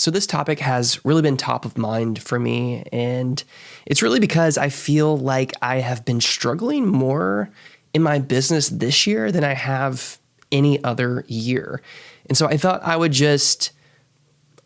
So this topic has really been top of mind for me, and it's really because I feel like I have been struggling more in my business this year than I have any other year. And so I thought I would just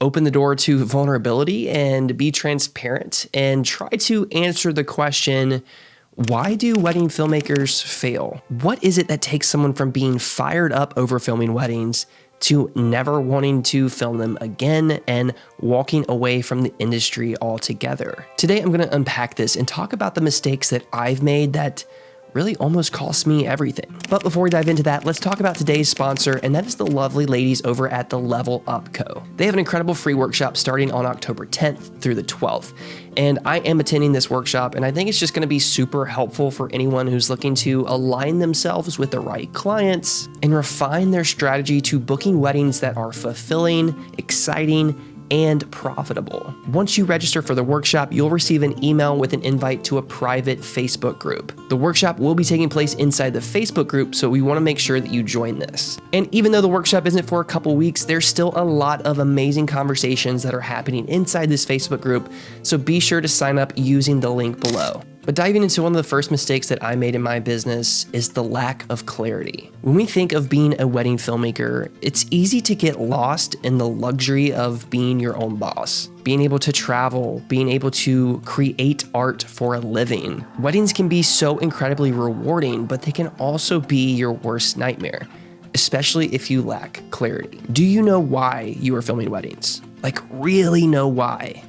open the door to vulnerability and be transparent and try to answer the question, why do wedding filmmakers fail? What is it that takes someone from being fired up over filming weddings to never wanting to film them again and walking away from the industry altogether? Today, I'm going to unpack this and talk about the mistakes that I've made that really almost cost me everything. But before we dive into that, let's talk about today's sponsor, and that is the lovely ladies over at the Level Up Co. They have an incredible free workshop starting on October 10th through the 12th. And I am attending this workshop, and I think it's just going to be super helpful for anyone who's looking to align themselves with the right clients and refine their strategy to booking weddings that are fulfilling, exciting, and profitable. Once you register for the workshop, you'll receive an email with an invite to a private Facebook group. The workshop will be taking place inside the Facebook group, so we want to make sure that you join this. And even though the workshop isn't for a couple weeks, there's still a lot of amazing conversations that are happening inside this Facebook group, so be sure to sign up using the link below. But diving into one of the first mistakes that I made in my business is the lack of clarity. When we think of being a wedding filmmaker, it's easy to get lost in the luxury of being your own boss, being able to travel, being able to create art for a living. Weddings can be so incredibly rewarding, but they can also be your worst nightmare, especially if you lack clarity. Do you know why you are filming weddings? Like, really know why?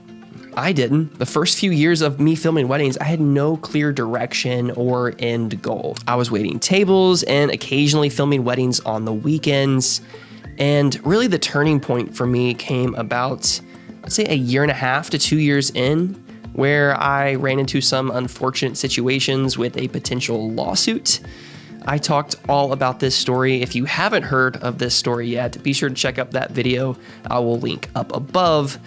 I didn't. The first few years of me filming weddings, I had no clear direction or end goal. I was waiting tables and occasionally filming weddings on the weekends. And really the turning point for me came about, let's say, a year and a half to 2 years in, where I ran into some unfortunate situations with a potential lawsuit. I talked all about this story. If you haven't heard of this story yet, be sure to check out that video. I will link up above.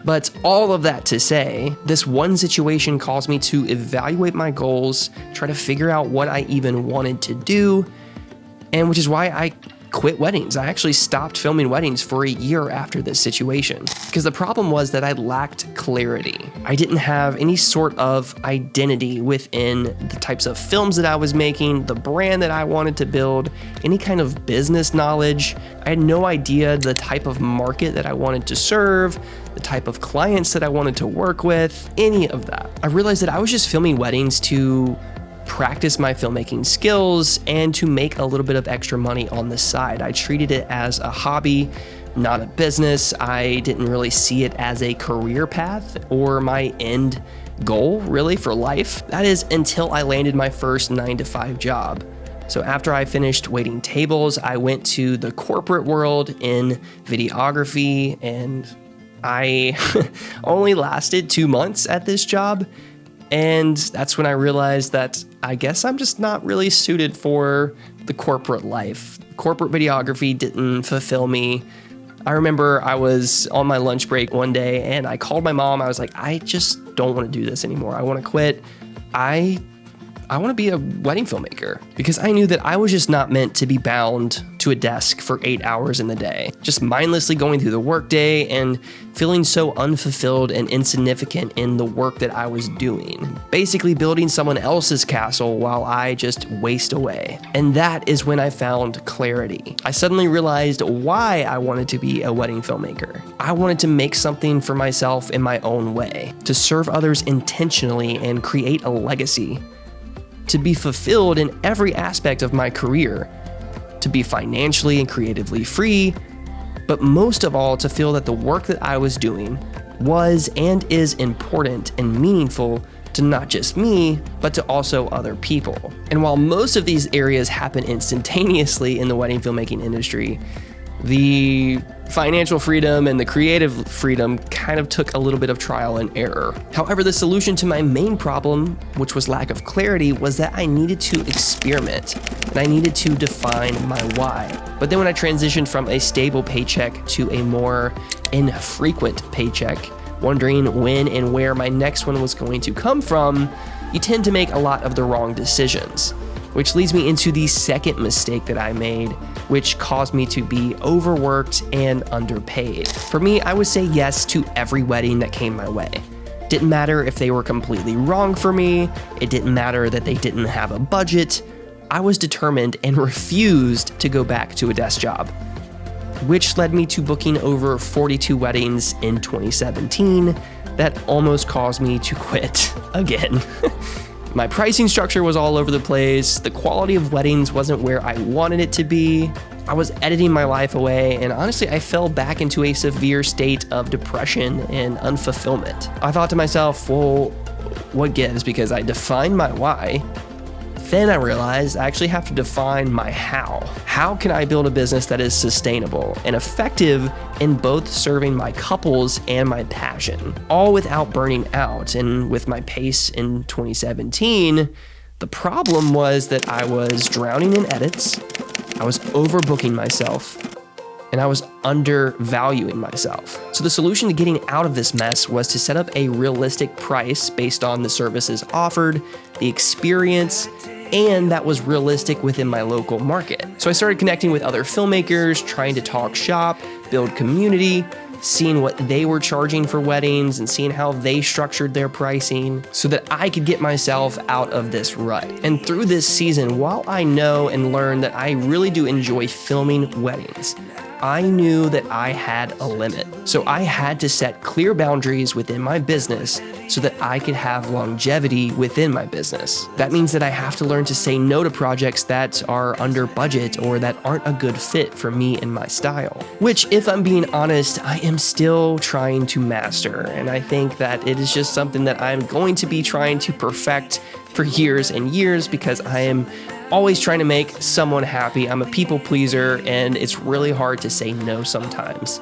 But all of that to say, this one situation caused me to evaluate my goals, try to figure out what I even wanted to do, and which is why I quit weddings. I actually stopped filming weddings for a year after this situation, because the problem was that I lacked clarity. I didn't have any sort of identity within the types of films that I was making, the brand that I wanted to build, any kind of business knowledge. I had no idea the type of market that I wanted to serve, the type of clients that I wanted to work with, any of that. I realized that I was just filming weddings to practice my filmmaking skills and to make a little bit of extra money on the side. I treated it as a hobby, not a business. I didn't really see it as a career path or my end goal really for life. That is until I landed my first 9-to-5 job. So after I finished waiting tables, I went to the corporate world in videography, and I only lasted 2 months at this job. And that's when I realized that I guess I'm just not really suited for the corporate life. Corporate videography didn't fulfill me. I remember I was on my lunch break one day and I called my mom. I was like, I just don't want to do this anymore. I want to quit. I want to be a wedding filmmaker, because I knew that I was just not meant to be bound to a desk for 8 hours in the day, just mindlessly going through the workday and feeling so unfulfilled and insignificant in the work that I was doing, basically building someone else's castle while I just waste away. And that is when I found clarity. I suddenly realized why I wanted to be a wedding filmmaker. I wanted to make something for myself in my own way, to serve others intentionally and create a legacy, to be fulfilled in every aspect of my career, to be financially and creatively free, but most of all, to feel that the work that I was doing was and is important and meaningful to not just me, but to also other people. And while most of these areas happen instantaneously in the wedding filmmaking industry, the financial freedom and the creative freedom kind of took a little bit of trial and error. However, the solution to my main problem, which was lack of clarity, was that I needed to experiment and I needed to define my why. But then when I transitioned from a stable paycheck to a more infrequent paycheck, wondering when and where my next one was going to come from, you tend to make a lot of the wrong decisions. Which leads me into the second mistake that I made, which caused me to be overworked and underpaid. For me, I would say yes to every wedding that came my way. Didn't matter if they were completely wrong for me. It didn't matter that they didn't have a budget. I was determined and refused to go back to a desk job, which led me to booking over 42 weddings in 2017 that almost caused me to quit again. My pricing structure was all over the place. The quality of weddings wasn't where I wanted it to be. I was editing my life away, and honestly, I fell back into a severe state of depression and unfulfillment. I thought to myself, well, what gives? Because I defined my why. Then I realized I actually have to define my how. How can I build a business that is sustainable and effective in both serving my couples and my passion, all without burning out? And with my pace in 2017, the problem was that I was drowning in edits, I was overbooking myself, and I was undervaluing myself. So the solution to getting out of this mess was to set up a realistic price based on the services offered, the experience, and that was realistic within my local market. So I started connecting with other filmmakers, trying to talk shop, build community, seeing what they were charging for weddings and seeing how they structured their pricing so that I could get myself out of this rut. And through this season, while I know and learn that I really do enjoy filming weddings, I knew that I had a limit. So I had to set clear boundaries within my business so that I could have longevity within my business. That means that I have to learn to say no to projects that are under budget or that aren't a good fit for me and my style, which, if I'm being honest, I am still trying to master. And I think that it is just something that I'm going to be trying to perfect for years and years because I am always trying to make someone happy. I'm a people pleaser, and it's really hard to say no sometimes.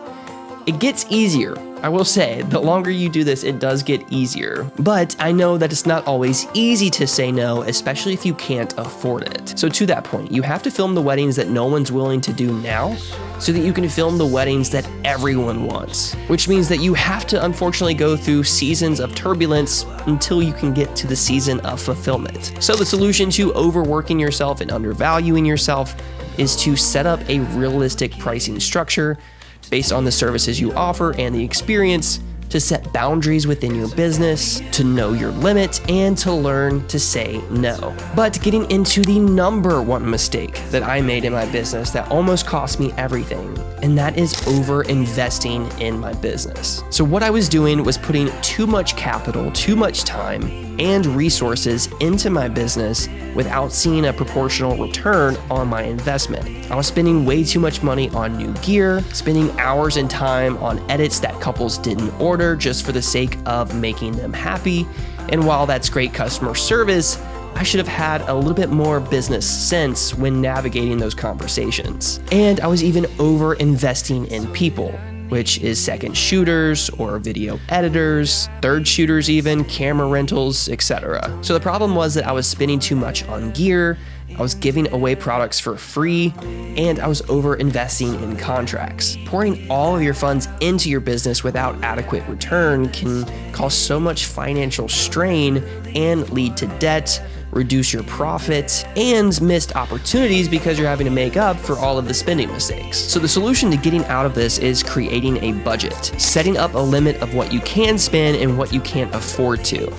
It gets easier. I will say, the longer you do this, it does get easier. But I know that it's not always easy to say no, especially if you can't afford it. So to that point, you have to film the weddings that no one's willing to do now so that you can film the weddings that everyone wants, which means that you have to unfortunately go through seasons of turbulence until you can get to the season of fulfillment. So the solution to overworking yourself and undervaluing yourself is to set up a realistic pricing structure based on the services you offer and the experience, to set boundaries within your business, to know your limit, and to learn to say no. But getting into the number one mistake that I made in my business that almost cost me everything, and that is over-investing in my business. So what I was doing was putting too much capital, too much time, and resources into my business without seeing a proportional return on my investment. I was spending way too much money on new gear, spending hours and time on edits that couples didn't order just for the sake of making them happy. And while that's great customer service, I should have had a little bit more business sense when navigating those conversations. And I was even over investing in people, which is second shooters or video editors, third shooters even, camera rentals, etc. So the problem was that I was spending too much on gear, I was giving away products for free, and I was over investing in contracts. Pouring all of your funds into your business without adequate return can cause so much financial strain and lead to debt, reduce your profit, and missed opportunities because you're having to make up for all of the spending mistakes. So the solution to getting out of this is creating a budget, setting up a limit of what you can spend and what you can't afford to,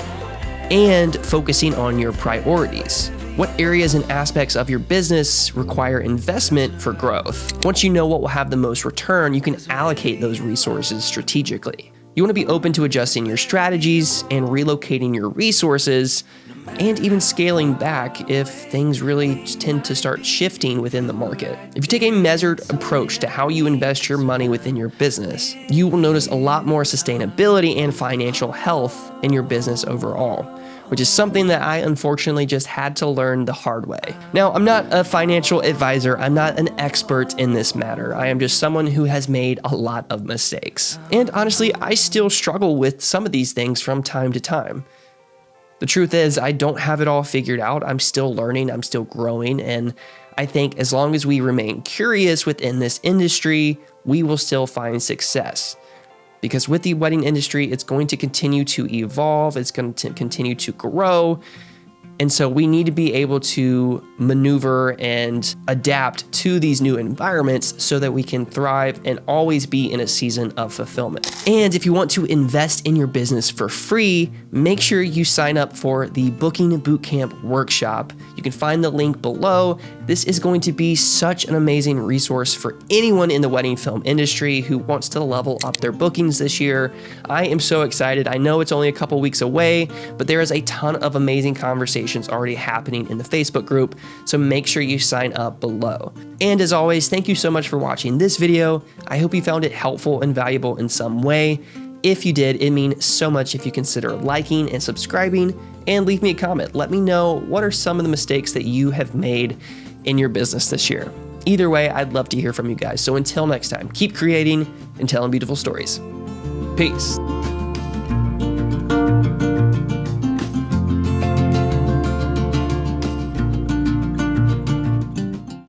and focusing on your priorities. What areas and aspects of your business require investment for growth? Once you know what will have the most return, you can allocate those resources strategically. You want to be open to adjusting your strategies and relocating your resources, and even scaling back if things really tend to start shifting within the market. If you take a measured approach to how you invest your money within your business, you will notice a lot more sustainability and financial health in your business overall, which is something that I unfortunately just had to learn the hard way. Now, I'm not a financial advisor. I'm not an expert in this matter. I am just someone who has made a lot of mistakes. And honestly, I still struggle with some of these things from time to time. The truth is, I don't have it all figured out. I'm still learning, I'm still growing, and I think as long as we remain curious within this industry, we will still find success. Because with the wedding industry, it's going to continue to evolve, it's going to continue to grow, And so we need to be able to maneuver and adapt to these new environments so that we can thrive and always be in a season of fulfillment. And if you want to invest in your business for free, make sure you sign up for the Booking Bootcamp workshop. You can find the link below. This is going to be such an amazing resource for anyone in the wedding film industry who wants to level up their bookings this year. I am so excited. I know it's only a couple weeks away, but there is a ton of amazing conversations already happening in the Facebook group, so make sure you sign up below. And as always, thank you so much for watching this video. I hope you found it helpful and valuable in some way. If you did, it means so much if you consider liking and subscribing and leave me a comment. Let me know what are some of the mistakes that you have made in your business this year. Either way, I'd love to hear from you guys. So until next time, keep creating and telling beautiful stories. Peace.